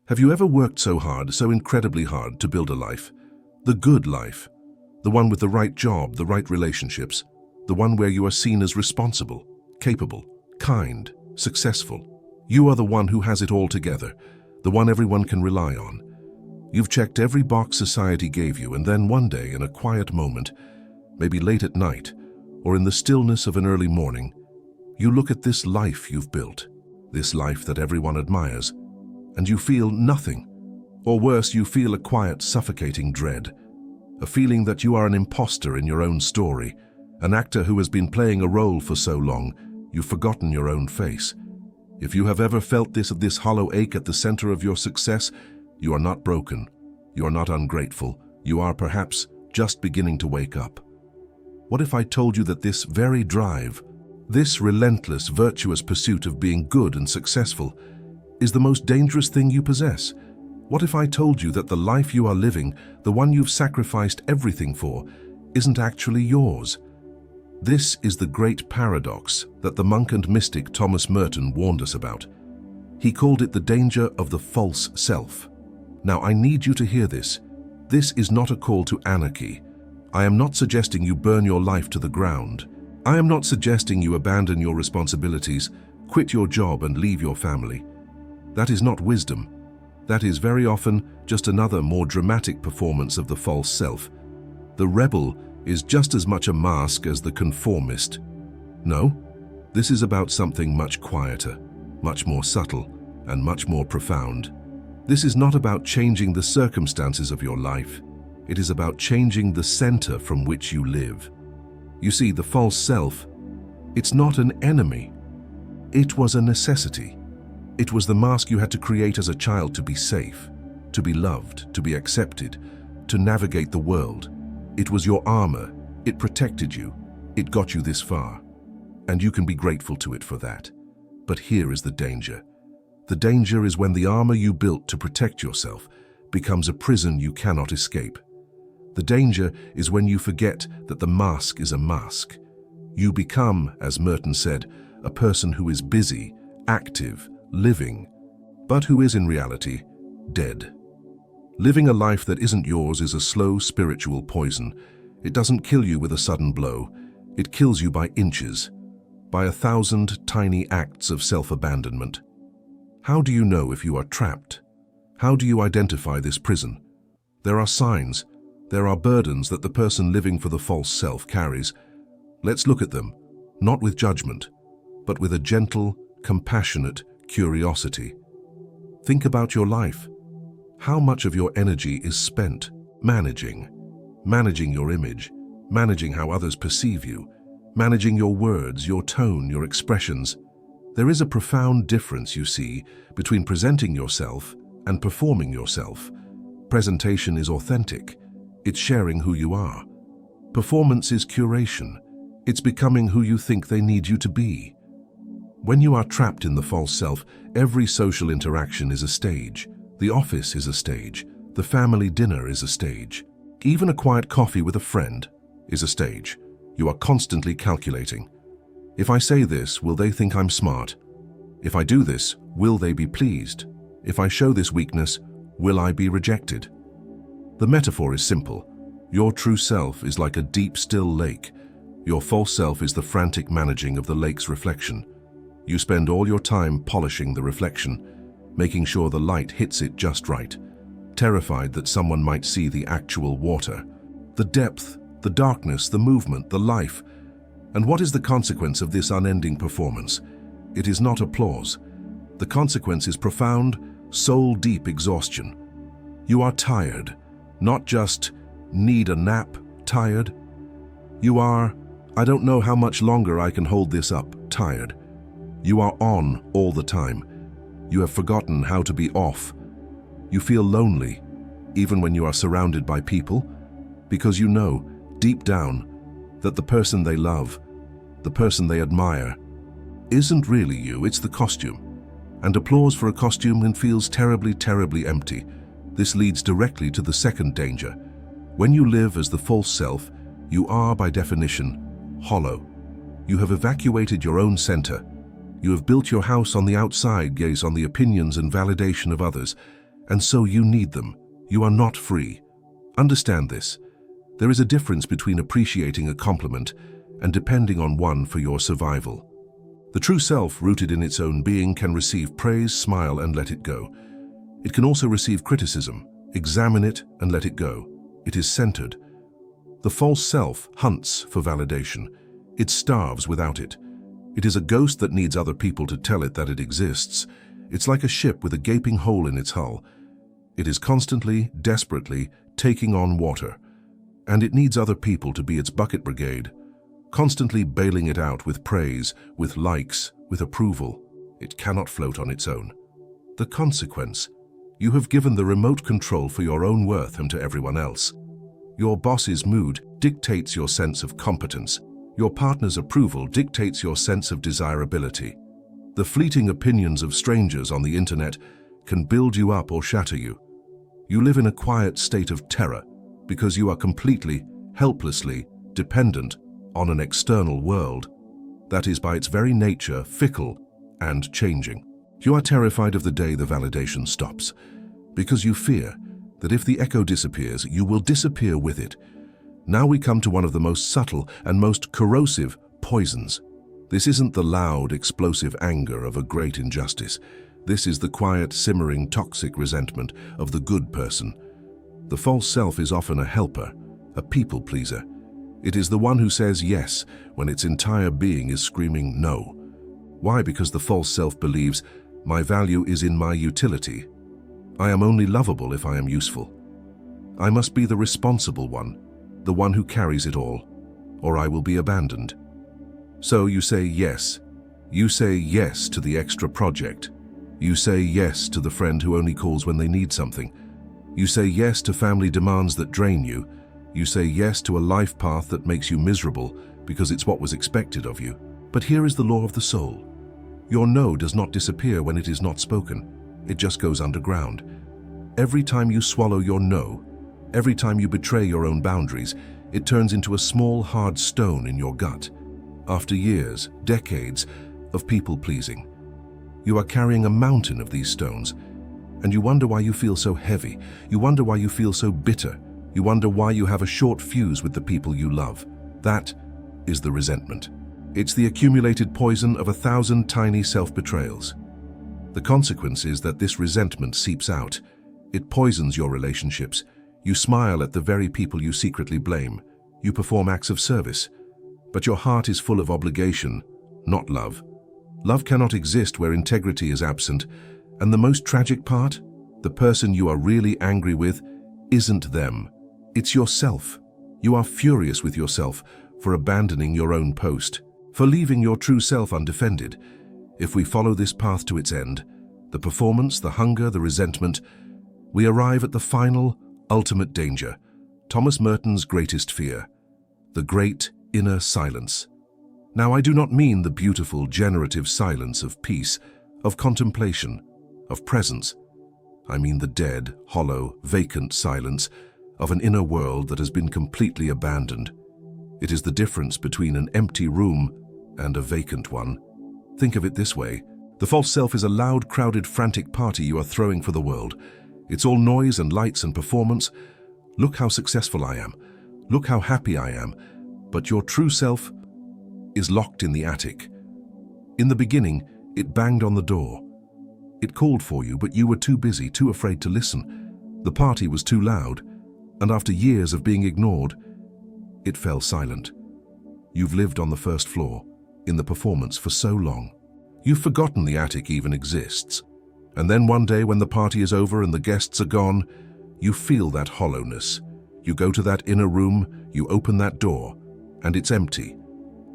Have you ever worked so hard, so incredibly hard, to build a life? The good life. The one with the right job, the right relationships. The one where you are seen as responsible, capable, kind, successful. You are the one who has it all together, the one everyone can rely on. You've checked every box society gave you, and then one day, in a quiet moment, maybe late at night, or in the stillness of an early morning, you look at this life you've built, this life that everyone admires, and you feel nothing. Or worse, you feel a quiet, suffocating dread, a feeling that you are an impostor in your own story, an actor who has been playing a role for so long, you've forgotten your own face. If you have ever felt this hollow ache at the center of your success, you are not broken, you are not ungrateful, you are perhaps just beginning to wake up. What if I told you that this very drive, this relentless, virtuous pursuit of being good and successful, is the most dangerous thing you possess? What if I told you that the life you are living, the one you've sacrificed everything for, isn't actually yours? This is the great paradox that the monk and mystic Thomas Merton warned us about. He called it the danger of the false self. Now, I need you to hear this. This is not a call to anarchy. I am not suggesting you burn your life to the ground. I am not suggesting you abandon your responsibilities, quit your job and leave your family. That is not wisdom. That is very often just another more dramatic performance of the false self. The rebel is just as much a mask as the conformist. No, this is about something much quieter, much more subtle, and much more profound. This is not about changing the circumstances of your life. It is about changing the center from which you live. You see, the false self, it's not an enemy. It was a necessity. It was the mask you had to create as a child to be safe, to be loved, to be accepted, to navigate the world. It was your armor. It protected you. It got you this far. And you can be grateful to it for that. But here is the danger. The danger is when the armor you built to protect yourself becomes a prison you cannot escape. The danger is when you forget that the mask is a mask. You become, as Merton said, a person who is busy, active, living, but who is in reality dead. Living a life that isn't yours is a slow spiritual poison. It doesn't kill you with a sudden blow. It kills you by inches, by 1,000 tiny acts of self-abandonment. How do you know if you are trapped? How do you identify this prison? There are signs. There are burdens that the person living for the false self carries. Let's look at them, not with judgment, but with a gentle, compassionate curiosity. Think about your life. How much of your energy is spent managing your image, managing how others perceive you, managing your words, your tone, your expressions? There is a profound difference, you see, between presenting yourself and performing yourself. Presentation is authentic. It's sharing who you are. Performance is curation. It's becoming who you think they need you to be. When you are trapped in the false self, every social interaction is a stage. The office is a stage. The family dinner is a stage. Even a quiet coffee with a friend is a stage. You are constantly calculating. If I say this, will they think I'm smart? If I do this, will they be pleased? If I show this weakness, will I be rejected? The metaphor is simple. Your true self is like a deep, still lake. Your false self is the frantic managing of the lake's reflection. You spend all your time polishing the reflection, making sure the light hits it just right, terrified that someone might see the actual water, the depth, the darkness, the movement, the life. And what is the consequence of this unending performance? It is not applause. The consequence is profound, soul-deep exhaustion. You are tired, not just need a nap, tired. You are, I don't know how much longer I can hold this up, tired. You are on all the time. You have forgotten how to be off. You feel lonely, even when you are surrounded by people, because you know, deep down, that the person they love, the person they admire, isn't really you, it's the costume. And applause for a costume feels terribly, terribly empty. This leads directly to the second danger. When you live as the false self, you are, by definition, hollow. You have evacuated your own center. You have built your house on the outside gaze, on the opinions and validation of others, and so you need them. You are not free. Understand this. There is a difference between appreciating a compliment and depending on one for your survival. The true self, rooted in its own being, can receive praise, smile, and let it go. It can also receive criticism, examine it, and let it go. It is centered. The false self hunts for validation. It starves without it. It is a ghost that needs other people to tell it that it exists. It's like a ship with a gaping hole in its hull. It is constantly, desperately taking on water, and it needs other people to be its bucket brigade, constantly bailing it out with praise, with likes, with approval. It cannot float on its own. The consequence: you have given the remote control for your own worth and to everyone else. Your boss's mood dictates your sense of competence. Your partner's approval dictates your sense of desirability. The fleeting opinions of strangers on the internet can build you up or shatter you. You live in a quiet state of terror because you are completely, helplessly dependent on an external world that is by its very nature fickle and changing. You are terrified of the day the validation stops because you fear that if the echo disappears, you will disappear with it. Now we come to one of the most subtle and most corrosive poisons. This isn't the loud, explosive anger of a great injustice. This is the quiet, simmering, toxic resentment of the good person. The false self is often a helper, a people pleaser. It is the one who says yes when its entire being is screaming no. Why? Because the false self believes, my value is in my utility. I am only lovable if I am useful. I must be the responsible one, the one who carries it all, or I will be abandoned. So you say yes. You say yes to the extra project. You say yes to the friend who only calls when they need something. You say yes to family demands that drain you. You say yes to a life path that makes you miserable because it's what was expected of you. But here is the law of the soul. Your no does not disappear when it is not spoken. It just goes underground. Every time you swallow your no, every time you betray your own boundaries, it turns into a small, hard stone in your gut. After years, decades of people-pleasing, you are carrying a mountain of these stones, and you wonder why you feel so heavy. You wonder why you feel so bitter. You wonder why you have a short fuse with the people you love. That is the resentment. It's the accumulated poison of 1,000 tiny self-betrayals. The consequence is that this resentment seeps out. It poisons your relationships. You smile at the very people you secretly blame. You perform acts of service. But your heart is full of obligation, not love. Love cannot exist where integrity is absent. And the most tragic part? The person you are really angry with isn't them. It's yourself. You are furious with yourself for abandoning your own post, for leaving your true self undefended. If we follow this path to its end, the performance, the hunger, the resentment, we arrive at the final, ultimate danger, Thomas Merton's greatest fear, the great inner silence. Now, I do not mean the beautiful, generative silence of peace, of contemplation, of presence. I mean the dead, hollow, vacant silence of an inner world that has been completely abandoned. It is the difference between an empty room and a vacant one. Think of it this way. The false self is a loud, crowded, frantic party you are throwing for the world. It's all noise and lights and performance. Look how successful I am. Look how happy I am. But your true self is locked in the attic. In the beginning, it banged on the door. It called for you, but you were too busy, too afraid to listen. The party was too loud, and after years of being ignored, it fell silent. You've lived on the first floor, in the performance, for so long. You've forgotten the attic even exists. And then one day when the party is over and the guests are gone, you feel that hollowness. You go to that inner room, you open that door, and it's empty.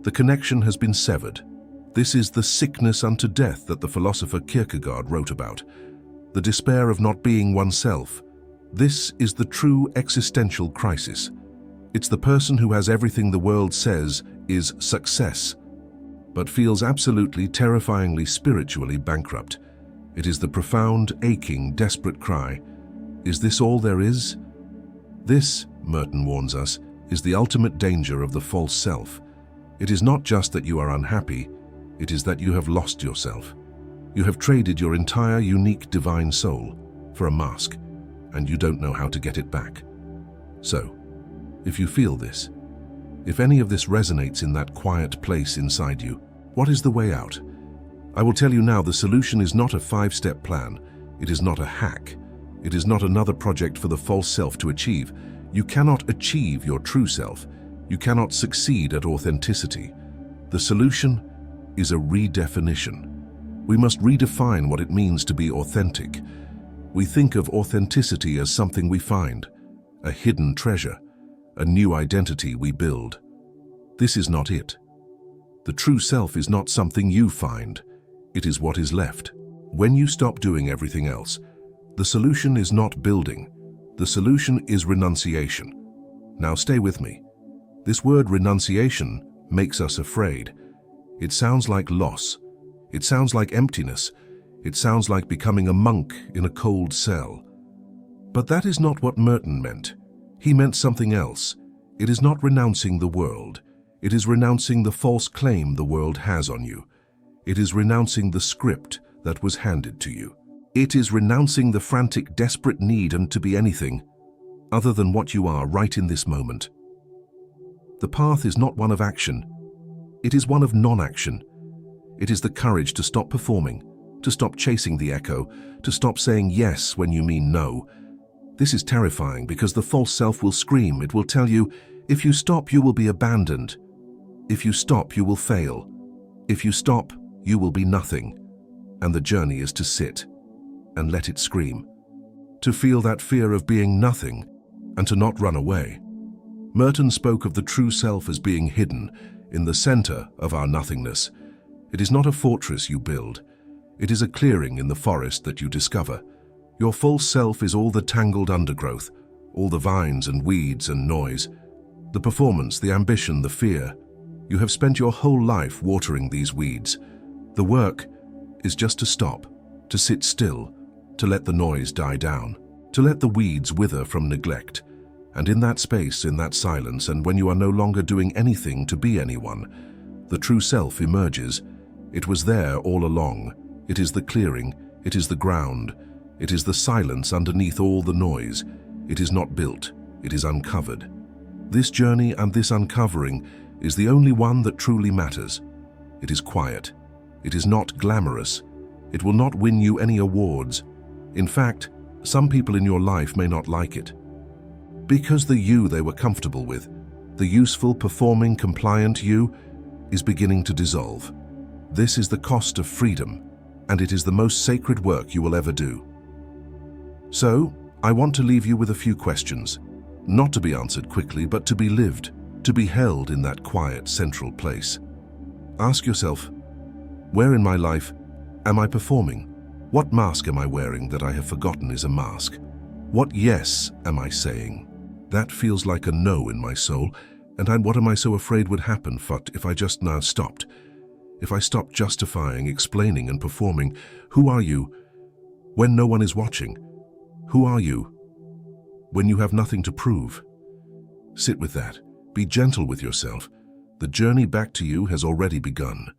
The connection has been severed. This is the sickness unto death that the philosopher Kierkegaard wrote about, the despair of not being oneself. This is the true existential crisis. It's the person who has everything the world says is success, but feels absolutely, terrifyingly, spiritually bankrupt. It is the profound, aching, desperate cry, is this all there is? This, Merton warns us, is the ultimate danger of the false self. It is not just that you are unhappy, it is that you have lost yourself. You have traded your entire unique divine soul. for a mask, and you don't know how to get it back. So, if you feel this, if any of this resonates in that quiet place inside you, what is the way out? I will tell you now, the solution is not a 5-step plan. It is not a hack. It is not another project for the false self to achieve. You cannot achieve your true self. You cannot succeed at authenticity. The solution is a redefinition. We must redefine what it means to be authentic. We think of authenticity as something we find, a hidden treasure, a new identity we build. This is not it. The true self is not something you find. It is what is left. When you stop doing everything else, the solution is not building. The solution is renunciation. Now stay with me. This word renunciation makes us afraid. It sounds like loss. It sounds like emptiness. It sounds like becoming a monk in a cold cell. But that is not what Merton meant. He meant something else. It is not renouncing the world. It is renouncing the false claim the world has on you. It is renouncing the script that was handed to you. It is renouncing the frantic, desperate need to be anything other than what you are right in this moment. The path is not one of action. It is one of non-action. It is the courage to stop performing, to stop chasing the echo, to stop saying yes when you mean no. This is terrifying because the false self will scream. It will tell you, if you stop, you will be abandoned. If you stop, you will fail. If you stop, you will be nothing. And the journey is to sit and let it scream, to feel that fear of being nothing and to not run away. Merton spoke of the true self as being hidden in the center of our nothingness. It is not a fortress you build. It is a clearing in the forest that you discover. Your false self is all the tangled undergrowth, all the vines and weeds and noise, the performance, the ambition, the fear. You have spent your whole life watering these weeds. The work is just to stop, to sit still, to let the noise die down, to let the weeds wither from neglect. And in that space, in that silence, and when you are no longer doing anything to be anyone, the true self emerges. It was there all along. It is the clearing. It is the ground. It is the silence underneath all the noise. It is not built. It is uncovered. This journey and this uncovering is the only one that truly matters. It is quiet. It is not glamorous. It will not win you any awards. In fact, some people in your life may not like it. Because the you they were comfortable with, the useful, performing, compliant you, is beginning to dissolve. This is the cost of freedom, and it is the most sacred work you will ever do. So, I want to leave you with a few questions, not to be answered quickly, but to be lived, to be held in that quiet, central place. Ask yourself, where in my life am I performing? What mask am I wearing that I have forgotten is a mask? What yes am I saying? That feels like a no in my soul, and what am I so afraid would happen if I just now stopped? If I stopped justifying, explaining, and performing, who are you when no one is watching? Who are you when you have nothing to prove? Sit with that. Be gentle with yourself. The journey back to you has already begun.